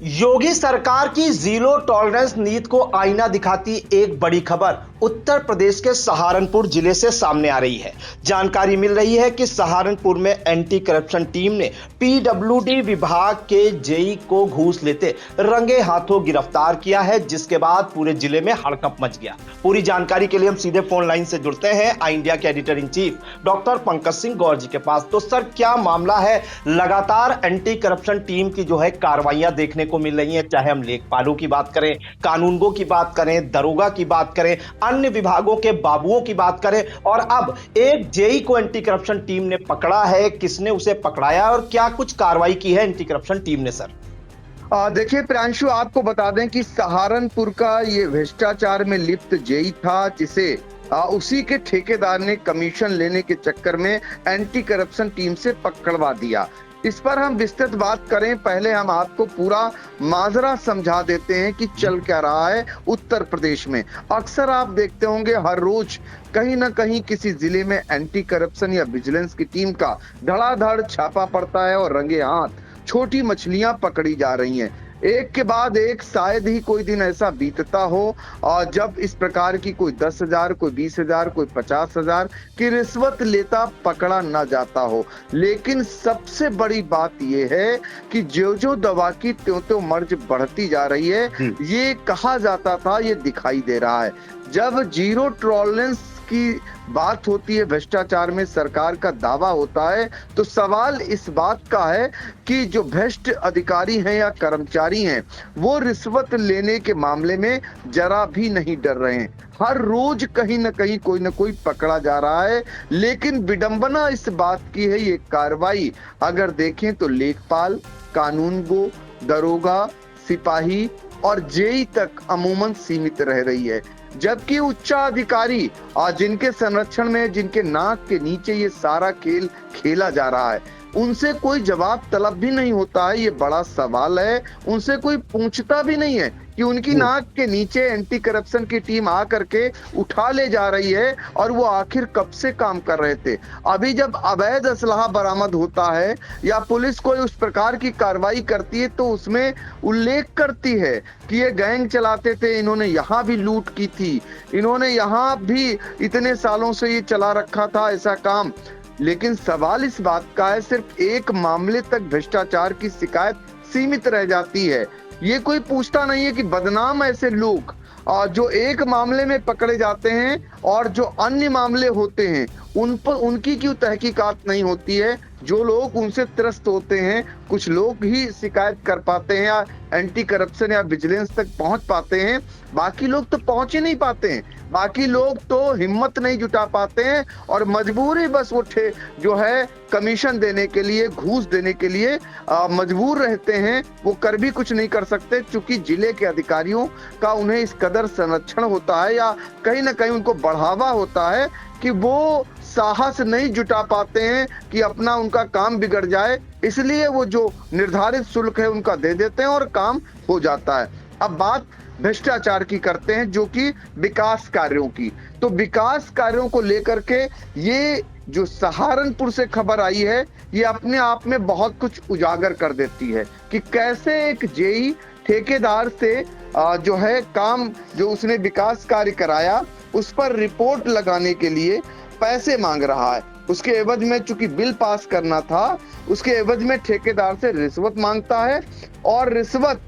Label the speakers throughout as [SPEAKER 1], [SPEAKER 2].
[SPEAKER 1] योगी सरकार की zero tolerance नीति को आईना दिखाती एक बड़ी खबर उत्तर प्रदेश के सहारनपुर जिले से सामने आ रही है। जानकारी मिल रही है कि सहारनपुर में एंटी करप्शन टीम ने पीडब्ल्यूडी विभाग के जेई को घूस लेते रंगे हाथों गिरफ्तार किया है, जिसके बाद पूरे जिले में हड़कंप मच गया। पूरी जानकारी के लिए हम सीधे फोन लाइन से जुड़ते हैं आई इंडिया के editor in chief doctor Pankaj Singh Gaur ji के पास। तो सर, क्या मामला है? लगातार एंटी करप्शन टीम की जो है कार्रवाइयां देखने को मिल रही हैं, चाहे हम लेखपालों की बात करें, कानूनगो की बात करें, दरोगा की बात करें, अन्य विभागों के बाबुओं की बात करें, और अब एक जेई को एंटी करप्शन टीम ने पकड़ा है। किसने उसे पकड़ाया और क्या कुछ कार्रवाई की है एंटी करप्शन टीम ने? सर
[SPEAKER 2] देखिए प्रांशु, आपको बता दें कि सहारनपुर का ये भ्रष्टाचार में लिप्त जेई था, जिसे उसी के ठेकेदार ने कमीशन लेने के चक्कर में एंटी करप्शन टीम से पकड़वा दिया। इस पर हम विस्तृत बात करें, पहले हम आपको पूरा माजरा समझा देते हैं कि चल क्या रहा है उत्तर प्रदेश में। अक्सर आप देखते होंगे हर रोज कहीं ना कहीं किसी जिले में एंटी करप्शन या विजिलेंस की टीम का धड़ाधड़ छापा पड़ता है और रंगे हाथ छोटी मछलियां पकड़ी जा रही हैं। एक के बाद एक शायद ही कोई दिन ऐसा बीतता हो और जब इस प्रकार की कोई 10,000, कोई 20,000, कोई 50,000 की रिश्वत लेता पकड़ा न जाता हो। लेकिन सबसे बड़ी बात यह है कि जो जो दवा की त्यों मर्ज बढ़ती जा रही है, ये कहा जाता था, ये दिखाई दे रहा है। जब जीरो टॉलरेंस की बात होती है, भ्रष्टाचार में सरकार का दावा होता है, तो सवाल इस बात का है कि जो भ्रष्ट अधिकारी हैं या कर्मचारी हैं, वो रिश्वत लेने के मामले में जरा भी नहीं डर रहे हैं। हर रोज कहीं ना कहीं कोई ना कोई पकड़ा जा रहा है। लेकिन विडंबना इस बात की है, ये कार्रवाई अगर देखें तो लेखपाल, कानूनगो, दरोगा, सिपाही और जेई तक अमूमन सीमित रह रही है। जबकि उच्चाधिकारी जिनके संरक्षण में, जिनके नाक के नीचे ये सारा खेल खेला जा रहा है, उनसे कोई जवाब तलब भी नहीं होता है। ये बड़ा सवाल है। उनसे कोई पूछता भी नहीं है कि उनकी नाक के नीचे एंटी करप्शन की टीम आ करके उठा ले जा रही है और वो आखिर कब से काम कर रहे थे। अभी जब अवैध असलहा बरामद होता है या पुलिस कोई उस प्रकार की कार्रवाई करती है, तो उसमें उल्लेख करती है कि ये गैंग चलाते थे, इन्होंने यहाँ भी लूट की थी, इन्होंने यहाँ भी इतने सालों से ये चला रखा था ऐसा काम। लेकिन सवाल इस बात का है, सिर्फ एक मामले तक भ्रष्टाचार की शिकायत सीमित रह जाती है। ये कोई पूछता नहीं है कि बदनाम ऐसे लोग जो एक मामले में पकड़े जाते हैं और जो अन्य मामले होते हैं उन पर उनकी क्यों तहकीकात नहीं होती है। जो लोग उनसे त्रस्त होते हैं, कुछ लोग ही शिकायत कर पाते हैं या एंटी करप्शन या विजिलेंस तक पहुंच पाते हैं, बाकी लोग तो पहुंच ही नहीं पाते हैं। बाकी लोग तो हिम्मत नहीं जुटा पाते हैं और मजबूरी बस वो जो है कमीशन देने के लिए, घूस देने के लिए मजबूर रहते हैं। वो कर भी कुछ नहीं कर सकते, क्योंकि जिले के अधिकारियों का उन्हें इस कदर संरक्षण होता है या कहीं ना कहीं उनको बढ़ावा होता है कि वो साहस नहीं जुटा पाते हैं कि अपना उनका काम बिगड़ जाए। इसलिए वो जो निर्धारित शुल्क है उनका दे देते हैं और काम हो जाता है। अब बात भ्रष्टाचार की करते हैं, जो कि विकास कार्यों की। तो विकास कार्यों को लेकर के ये जो सहारनपुर से खबर आई है, ये अपने आप में बहुत कुछ उजागर कर देती है कि कैसे एक जेई ठेकेदार से जो है काम, जो उसने विकास कार्य कराया, उस पर रिपोर्ट लगाने के लिए पैसे मांग रहा है। उसके एवज में, चूंकि बिल पास करना था, उसके एवज में ठेकेदार से रिश्वत मांगता है और रिश्वत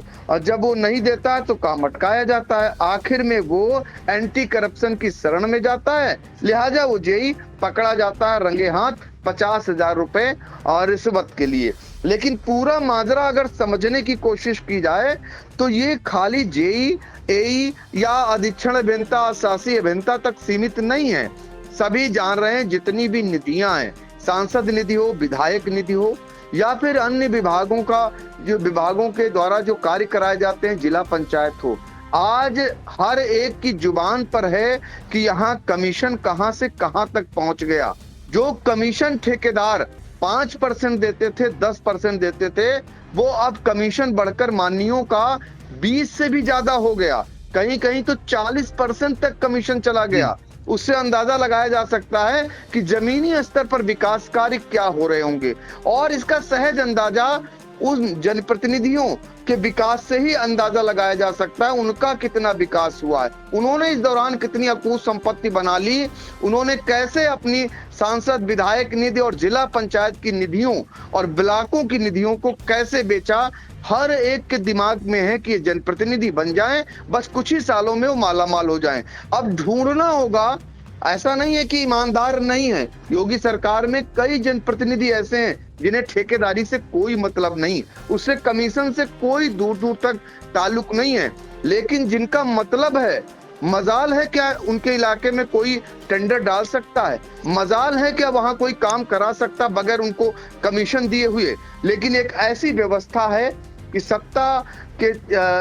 [SPEAKER 2] जब वो नहीं देता है तो काम अटकाया जाता है। आखिर में वो एंटी करप्शन की शरण में जाता है, लिहाजा वो जेई पकड़ा जाता है रंगे हाथ 50,000 रुपए और रिश्वत के लिए। लेकिन पूरा माजरा अगर समझने की कोशिश की जाए तो ये खाली जेई, एई या अधीक्षण अभियंता, शासी अभियंता तक सीमित नहीं है। सभी जान रहे हैं, जितनी भी निधियां हैं, सांसद निधि हो, विधायक निधि हो या फिर अन्य विभागों का, जो विभागों के द्वारा जो कार्य कराए जाते हैं, जिला पंचायत हो, आज हर एक की जुबान पर है कि यहाँ कमीशन कहां से कहां तक पहुंच गया। जो कमीशन ठेकेदार 5% देते थे, 10% देते थे, वो अब कमीशन बढ़कर माननीयों का 20 से भी ज्यादा हो गया। कहीं कहीं तो 40% तक कमीशन चला गया। उससे अंदाजा लगाया जा सकता है कि जमीनी स्तर पर विकास कार्य क्या हो रहे होंगे। और इसका सहज अंदाजा उन जनप्रतिनिधियों के विकास से ही अंदाजा लगाया जा सकता है उनका कितना विकास हुआ है। उन्होंने इस दौरान कितनी अकूत संपत्ति बना ली, उन्होंने कैसे अपनी सांसद विधायक निधि और जिला पंचायत की निधियों और ब्लॉकों की निधियों को कैसे बेचा। हर एक के दिमाग में है कि ये जनप्रतिनिधि बन जाएं, बस कुछ ही सालों में वो मालामाल हो जाएं। अब ढूंढना होगा, ऐसा नहीं है कि ईमानदार नहीं है। योगी सरकार में कई जनप्रतिनिधि ऐसे हैं जिन्हें ठेकेदारी से कोई मतलब नहीं, उससे कमीशन से कोई दूर दूर तक ताल्लुक नहीं है, लेकिन जिनका मतलब है, मजाल है क्या उनके इलाके में कोई टेंडर डाल सकता है, मजाल है क्या वहां कोई काम करा सकता बगैर उनको कमीशन दिए हुए। लेकिन एक ऐसी व्यवस्था है कि सत्ता के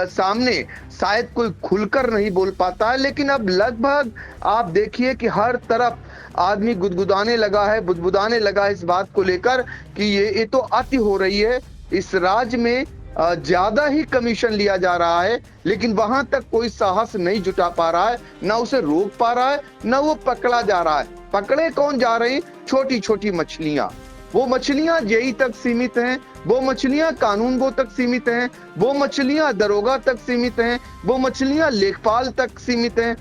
[SPEAKER 2] सामने शायद कोई खुलकर नहीं बोल पाता है, लेकिन अब लगभग आप देखिए कि हर तरफ आदमी गुदगुदाने लगा है, बुदबुदाने लगा है इस बात को लेकर कि ये तो अति हो रही है। इस राज्य में ज्यादा ही कमीशन लिया जा रहा है, लेकिन वहां तक कोई साहस नहीं जुटा पा रहा है, ना उसे रोक पा रहा है, ना वो पकड़ा जा रहा है। पकड़े कौन जा रहे हैं? छोटी छोटी मछलियां। वो मछलियां जेई तक सीमित हैं, वो मछलियां कानून गो तक सीमित हैं, वो मछलियां दरोगा तक सीमित हैं, वो मछलियां लेखपाल तक सीमित हैं।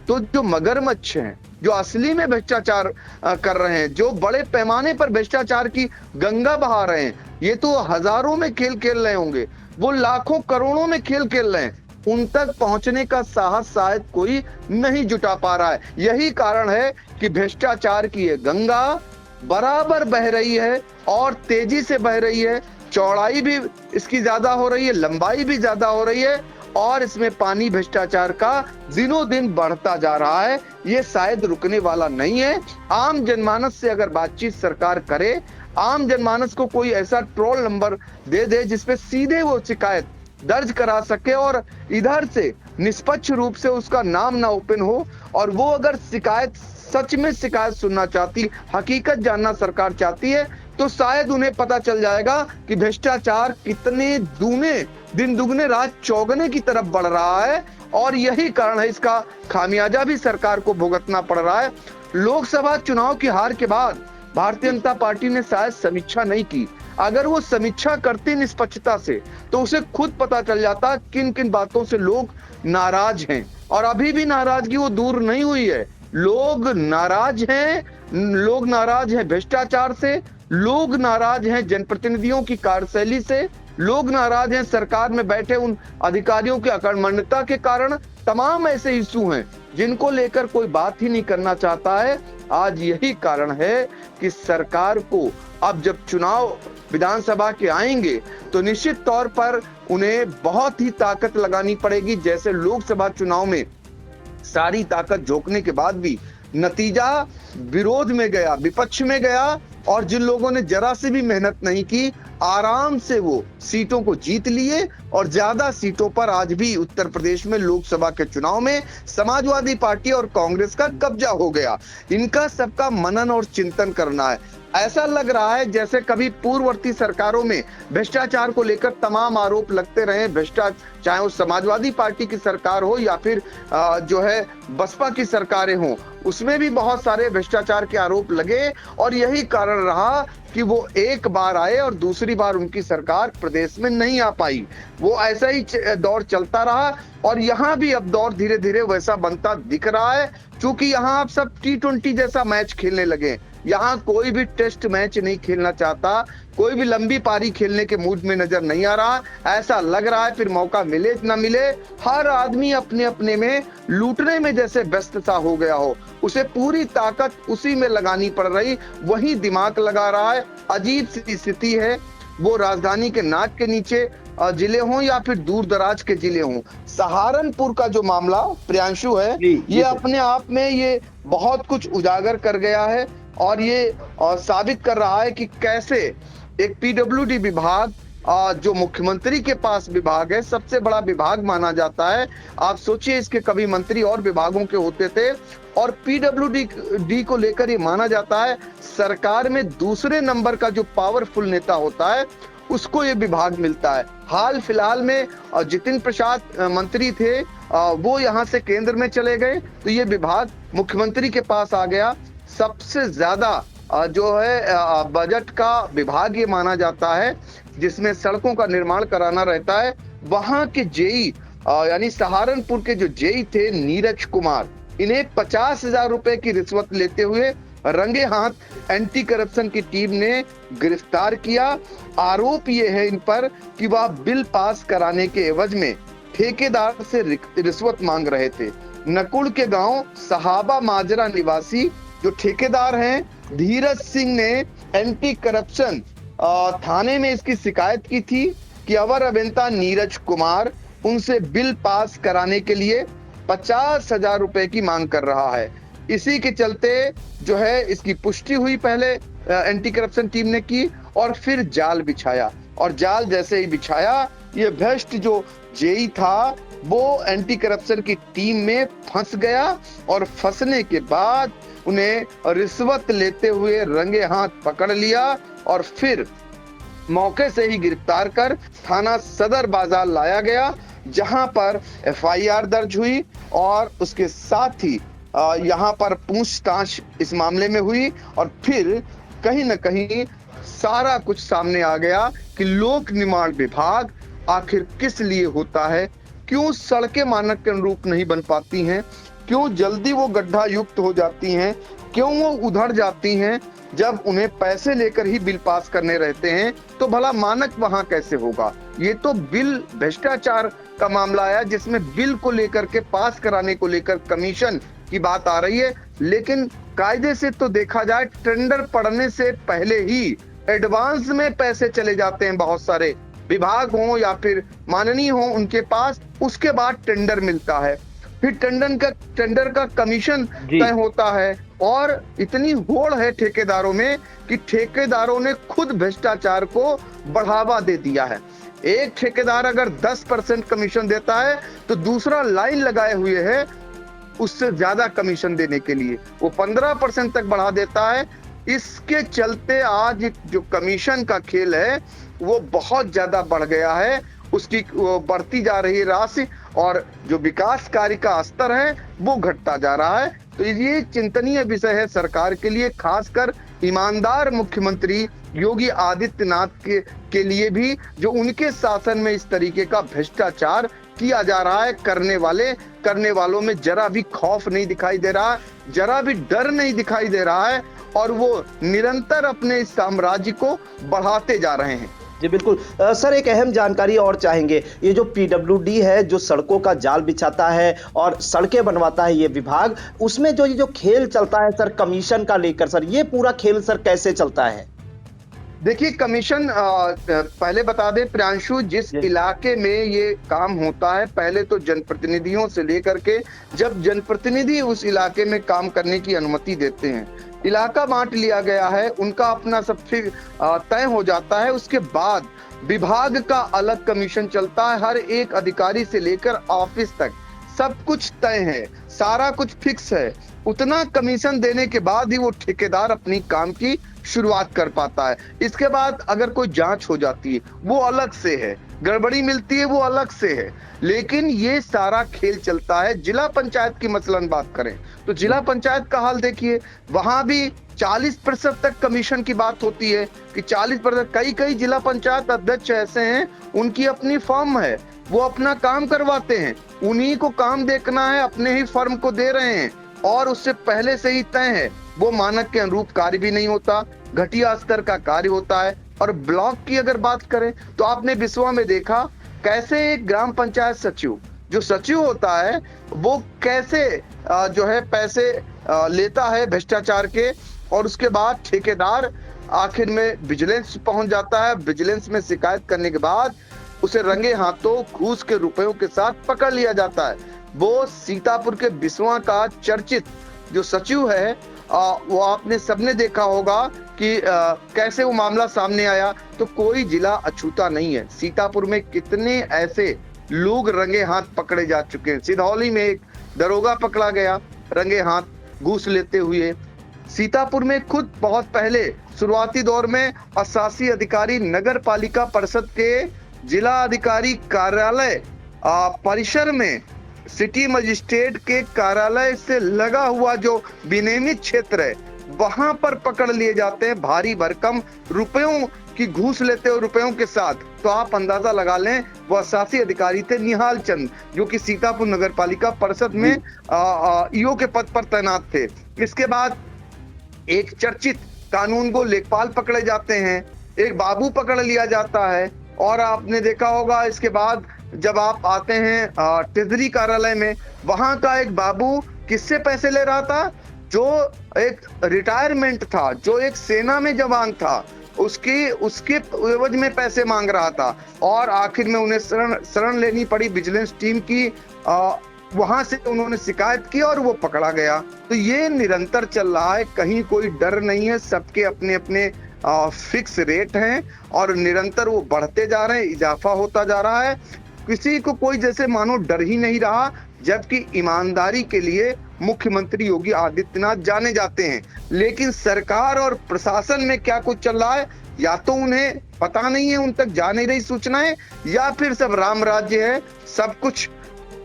[SPEAKER 2] तो जो मगरमच्छ हैं, जो असली में भ्रष्टाचार कर रहे हैं, जो बड़े पैमाने पर भ्रष्टाचार की गंगा बहा रहे हैं, ये तो हजारों में खेल खेल रहे होंगे, वो लाखों करोड़ों में खेल खेल रहे हैं, उन तक पहुंचने का साहस शायद कोई नहीं जुटा पा रहा है। यही कारण है कि भ्रष्टाचार की ये गंगा बराबर बह रही है और तेजी से बह रही है। चौड़ाई भी इसकी ज्यादा हो रही है, लंबाई भी ज्यादा हो रही है, और इसमें पानी भ्रष्टाचार का दिनों दिन बढ़ता जा रहा है। ये शायद रुकने वाला नहीं है। आम जनमानस से अगर बातचीत सरकार करे, आम जनमानस को कोई ऐसा ट्रोल नंबर दे दे जिसपे सीधे वो शिकायत दर्ज करा सके और इधर से निष्पक्ष रूप से उसका नाम ना ओपन हो, और वो अगर शिकायत सच में शिकायत सुनना चाहती, हकीकत जानना सरकार चाहती है, तो शायद उन्हें पता चल जाएगा कि भ्रष्टाचार कितने दिन दुगने रात चौगने की तरफ बढ़ रहा है। और यही कारण है, इसका खामियाजा भी सरकार को भुगतना पड़ रहा है। लोकसभा चुनाव की हार के बाद भारतीय जनता पार्टी ने शायद समीक्षा नहीं की। अगर वो समीक्षा करती निष्पक्षता से, तो उसे खुद पता चल जाता किन किन बातों से लोग नाराज हैं, और अभी भी नाराजगी वो दूर नहीं हुई है। लोग नाराज हैं भ्रष्टाचार से, लोग नाराज हैं जनप्रतिनिधियों की कार्यशैली से, लोग नाराज हैं सरकार में बैठे उन अधिकारियों की अकर्मण्यता के कारण। तमाम ऐसे इशू हैं जिनको लेकर कोई बात ही नहीं करना चाहता है। आज यही कारण है कि सरकार को अब जब चुनाव विधानसभा के आएंगे, तो निश्चित तौर पर उन्हें बहुत ही ताकत लगानी पड़ेगी। जैसे लोकसभा चुनाव में सारी ताकत झोंकने के बाद भी नतीजा विरोध में गया, विपक्ष में गया, और जिन लोगों ने जरा से भी मेहनत नहीं की, आराम से वो सीटों को जीत लिए, और ज्यादा सीटों पर आज भी उत्तर प्रदेश में लोकसभा के चुनाव में समाजवादी पार्टी और कांग्रेस का कब्जा हो गया। इनका सबका मनन और चिंतन करना है। ऐसा लग रहा है जैसे कभी पूर्ववर्ती सरकारों में भ्रष्टाचार को लेकर तमाम आरोप लगते रहे, चाहे वो समाजवादी पार्टी की सरकार हो या फिर जो है बसपा की सरकारें हों, उसमें भी बहुत सारे भ्रष्टाचार के आरोप लगे, और यही कारण रहा कि वो एक बार आए और दूसरी बार उनकी सरकार प्रदेश में नहीं आ पाई। वो ऐसा ही दौर चलता रहा, और यहाँ भी अब दौर धीरे धीरे वैसा बनता दिख रहा है। क्योंकि यहाँ अब सब T20 जैसा मैच खेलने लगे, यहाँ कोई भी टेस्ट मैच नहीं खेलना चाहता, कोई भी लंबी पारी खेलने के मूड में नजर नहीं आ रहा। ऐसा लग रहा है फिर मौका मिले न मिले, हर आदमी अपने अपने में लूटने में जैसे व्यस्त सा हो गया हो, उसे पूरी ताकत उसी में लगानी पड़ रही, वही दिमाग लगा रहा है। अजीब सी स्थिति है, वो राजधानी के नाक के नीचे जिले हों या फिर दूर दराज के जिले हों। सहारनपुर का जो मामला प्रियांशु है, ये अपने आप में ये बहुत कुछ उजागर कर गया है, और ये साबित कर रहा है कि कैसे एक पीडब्ल्यूडी विभाग, जो मुख्यमंत्री के पास विभाग है, सबसे बड़ा विभाग माना जाता है। आप सोचिए, इसके कभी मंत्री और विभागों के होते थे, और पीडब्ल्यूडी को लेकर ये माना जाता है सरकार में दूसरे नंबर का जो पावरफुल नेता होता है, उसको ये विभाग मिलता है। हाल फिलहाल में जितिन प्रसाद मंत्री थे, वो यहाँ से केंद्र में चले गए, तो ये विभाग मुख्यमंत्री के पास आ गया। सबसे ज्यादा जो है बजट का विभाग ये माना जाता है, जिसमें सड़कों का निर्माण कराना रहता है, वहां के जेई यानी सहारनपुर के जो जेई थे नीरज कुमार, इन्हें 50,000 रुपए की रिश्वत लेते हुए रंगे हाथ एंटी करप्शन की टीम ने गिरफ्तार किया। आरोप ये है इन पर कि वह बिल पास कराने के एवज में ठेकेदार से रिश्वत मांग रहे थे। नकुल के गांव सहाबा माजरा निवासी जो ठेकेदार हैं धीरज सिंह ने एंटी करप्शन थाने में इसकी शिकायत की थी कि अवर अभियंता नीरज कुमार उनसे बिल पास कराने के लिए 50,000 रुपए की मांग कर रहा है। इसी के चलते जो है इसकी पुष्टि हुई, पहले एंटी करप्शन टीम ने की और फिर जाल बिछाया, और जाल जैसे ही बिछाया ये भ्रष्ट जो जेई था वो एंटी करप्शन की टीम में फंस गया, और फंसने के बाद उन्हें रिश्वत लेते हुए रंगे हाथ पकड़ लिया और फिर मौके से ही गिरफ्तार कर थाना सदर बाजार लाया गया, जहां पर एफआईआर दर्ज हुई और उसके साथ ही यहां पर पूछताछ इस मामले में हुई, और फिर कहीं न कहीं सारा कुछ सामने आ गया कि लोक निर्माण विभाग आखिर किस लिए होता है, क्यों सड़कें मानक के अनुरूप नहीं बन पाती हैं, क्यों जल्दी वो गड्ढा युक्त हो जाती हैं, क्यों वो उधड़ जाती हैं, जब उन्हें पैसे लेकर ही बिल पास करने रहते हैं तो भला मानक वहां कैसे होगा। ये तो बिल भ्रष्टाचार का मामला है जिसमें बिल को लेकर के पास कराने को लेकर कमीशन की बात आ रही है, लेकिन कायदे से तो देखा जाए टेंडर पड़ने से पहले ही एडवांस में पैसे चले जाते हैं बहुत सारे विभाग हो या फिर माननीय हो उनके पास, उसके बाद टेंडर मिलता है, फिर टेंडर का कमीशन तय होता है, और इतनी होड़ है ठेकेदारों में कि ठेकेदारों ने खुद भ्रष्टाचार को बढ़ावा दे दिया है। एक ठेकेदार अगर 10% कमीशन देता है तो दूसरा लाइन लगाए हुए है उससे ज्यादा कमीशन देने के लिए, वो 15% तक बढ़ा देता है। इसके चलते आज जो कमीशन का खेल है वो बहुत ज्यादा बढ़ गया है, उसकी बढ़ती जा रही राशि, और जो विकास कार्य का स्तर है वो घटता जा रहा है। तो ये चिंतनीय विषय है सरकार के लिए, खासकर ईमानदार मुख्यमंत्री योगी आदित्यनाथ के लिए भी, जो उनके शासन में इस तरीके का भ्रष्टाचार किया जा रहा है। करने वालों में जरा भी खौफ नहीं दिखाई दे रहा, जरा भी डर नहीं दिखाई दे रहा है, और वो निरंतर अपने इस साम्राज्य को बढ़ाते जा रहे हैं।
[SPEAKER 1] जी बिल्कुल। सर एक अहम जानकारी और चाहेंगे, ये जो पीडब्ल्यूडी है जो सड़कों का जाल बिछाता है और सड़कें बनवाता है ये विभाग, उसमें ये जो खेल चलता है सर कमीशन का लेकर, सर ये पूरा खेल सर कैसे चलता है?
[SPEAKER 2] देखिए कमीशन पहले बता दें प्रियांशु, जिस इलाके में ये काम होता है पहले तो जनप्रतिनिधियों से लेकर के, जब जनप्रतिनिधि उस इलाके में काम करने की अनुमति देते हैं, इलाका बांट लिया गया है, उनका अपना सब फिर तय हो जाता है, उसके बाद विभाग का अलग कमीशन चलता है। हर एक अधिकारी से लेकर ऑफिस तक सब कुछ तय है, सारा कुछ फिक्स है। उतना कमीशन देने के बाद ही वो ठेकेदार अपनी काम की शुरुआत कर पाता है। इसके बाद अगर कोई जांच हो जाती है वो अलग से है, गड़बड़ी मिलती है वो अलग से है, लेकिन ये सारा खेल चलता है। जिला पंचायत की मसलन बात करें तो जिला पंचायत का हाल देखिए, वहां भी 40% तक कमीशन की बात होती है कि 40%। कई जिला पंचायत अध्यक्ष ऐसे हैं उनकी अपनी फर्म है, वो अपना काम करवाते हैं, उन्हीं को काम देखना है, अपने ही फर्म को दे रहे हैं, और उससे पहले से ही तय है वो मानक के अनुरूप कार्य भी नहीं होता, घटिया स्तर का कार्य होता है। और ब्लॉक की अगर बात करें तो आपने विश्वा में देखा कैसे एक ग्राम पंचायत सचिव, जो सचिव होता है वो कैसे जो है पैसे लेता है भ्रष्टाचार के, और उसके बाद ठेकेदार आखिर में विजिलेंस पहुंच जाता है। विजिलेंस में शिकायत करने के बाद उसे रंगे हाथों घूस के रुपयों के साथ पकड़ लिया जाता है। वो सीतापुर के बिस्वा का चर्चित जो सचिव है, वो आपने सबने देखा होगा कि कैसे वो मामला सामने आया। तो कोई जिला अछूता नहीं है, सीतापुर में कितने ऐसे लोग रंगे हाथ पकड़े जा चुके हैं। सिधौली में एक दरोगा पकड़ा गया रंगे हाथ घूस लेते हुए। सीतापुर में खुद बहुत पहले शुरुआती दौर में अशासी अधिकारी नगर पालिका परिषद के जिला अधिकारी कार्यालय परिसर में सिटी मजिस्ट्रेट के कार्यालय से लगा हुआ जो विनियमित क्षेत्र है वहां पर पकड़ लिए जाते हैं। भारी भरकम रुपयों कि घूस लेते हो रुपयों के साथ, तो आप अंदाजा लगा लें वह शासी अधिकारी थे निहाल चंद, जो कि सीतापुर नगर पालिका परिषद में ईओ के पद पर तैनात थे। इसके बाद एक चर्चित कानूनगो लेखपाल पकड़े जाते हैं, एक बाबू पकड़ लिया जाता है, और आपने देखा होगा इसके बाद जब आप आते हैं ट्रेजरी कार्यालय में, वहां का एक बाबू किससे पैसे ले रहा था, जो एक रिटायरमेंट था, जो एक सेना में जवान था, उसके एवज में पैसे मांग रहा था, और आखिर में उन्हें शरण लेनी पड़ी विजिलेंस टीम की। वहां से उन्होंने शिकायत की और वो पकड़ा गया। तो ये निरंतर चल रहा है, कहीं कोई डर नहीं है, सबके अपने अपने फिक्स रेट हैं और निरंतर वो बढ़ते जा रहे हैं, इजाफा होता जा रहा है। किसी को कोई जैसे मानो डर ही नहीं रहा, जबकि ईमानदारी के लिए मुख्यमंत्री योगी आदित्यनाथ जाने जाते हैं, लेकिन सरकार और प्रशासन में क्या कुछ चल रहा है या तो उन्हें पता नहीं है, उन तक जा नहीं रही सूचनाएं, या फिर सब राम राज्य है, सब कुछ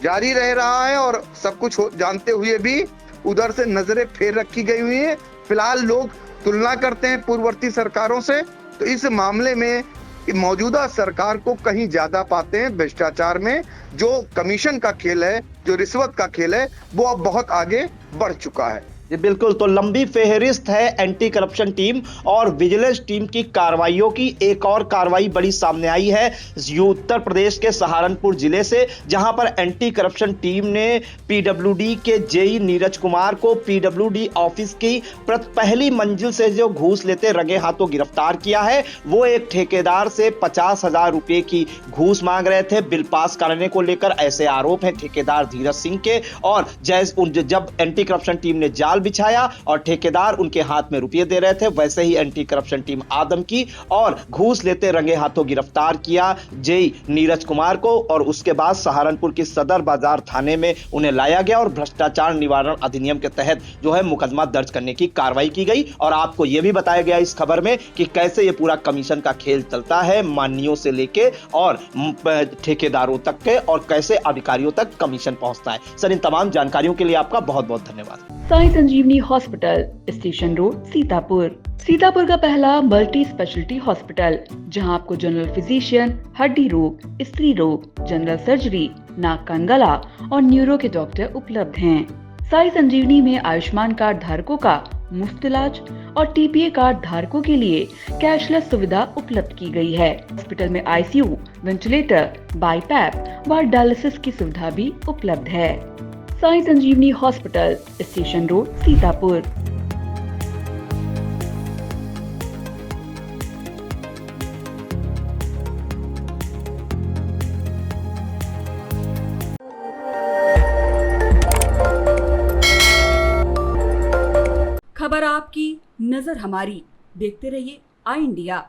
[SPEAKER 2] जारी रह रहा है और सब कुछ जानते हुए भी उधर से नजरें फेर रखी गई हुई है। फिलहाल लोग तुलना करते हैं पूर्ववर्ती सरकारों से, तो इस मामले में मौजूदा सरकार को कहीं ज्यादा पाते हैं भ्रष्टाचार में। जो कमीशन का खेल है, जो रिश्वत का खेल है, वो अब बहुत आगे बढ़ चुका है।
[SPEAKER 1] जी बिल्कुल, तो लंबी फेहरिस्त है एंटी करप्शन टीम और विजिलेंस टीम की कार्रवाइयों की। एक और कार्रवाई बड़ी सामने आई है उत्तर प्रदेश के सहारनपुर जिले से, जहां पर एंटी करप्शन टीम ने पीडब्ल्यूडी के जेई नीरज कुमार को पीडब्ल्यूडी ऑफिस की पहली मंजिल से जो घूस लेते रंगे हाथों गिरफ्तार किया है। वो एक ठेकेदार से 50,000 रुपए की घूस मांग रहे थे बिल पास कराने को लेकर, ऐसे आरोप हैं ठेकेदार धीरज सिंह के। और जब एंटी करप्शन टीम ने जाल बिछाया और ठेकेदार उनके हाथ में रुपये दे रहे थे, वैसे ही एंटी करप्शन टीम आदम की और घूस लेते रंगे हाथों गिरफ्तार किया जेई नीरज कुमार को, और उसके बाद सहारनपुर की सदर बाजार थाने में उन्हें लाया गया और भ्रष्टाचार निवारण अधिनियम के तहत जो है मुकदमा दर्ज करने की कार्रवाई की गई। और आपको यह भी बताया गया इस खबर में कि कैसे यह पूरा कमीशन का खेल चलता है, माननीयों से लेके और ठेकेदारों तक के, और कैसे अधिकारियों तक कमीशन पहुंचता है। सर, इन तमाम जानकारियों के लिए आपका बहुत बहुत धन्यवाद।
[SPEAKER 3] Sai Sanjeevani hospital, station road, Sitapur. Sitapur का पहला मल्टी स्पेशलिटी हॉस्पिटल, जहां आपको जनरल फिजिशियन, हड्डी रोग, स्त्री रोग, जनरल सर्जरी, नाक कान गला और न्यूरो के डॉक्टर उपलब्ध हैं। साई संजीवनी में आयुष्मान कार्ड धारकों का मुफ्त इलाज और टीपीए कार्ड धारकों के लिए कैशलेस सुविधा उपलब्ध की गई है। हॉस्पिटल में आईसीयू, वेंटिलेटर, बाईपैप व डायलिसिस की सुविधा भी उपलब्ध है। Sai Sanjeevani hospital, station road, Sitapur.
[SPEAKER 4] खबर आपकी, नजर हमारी। देखते रहिए आई इंडिया।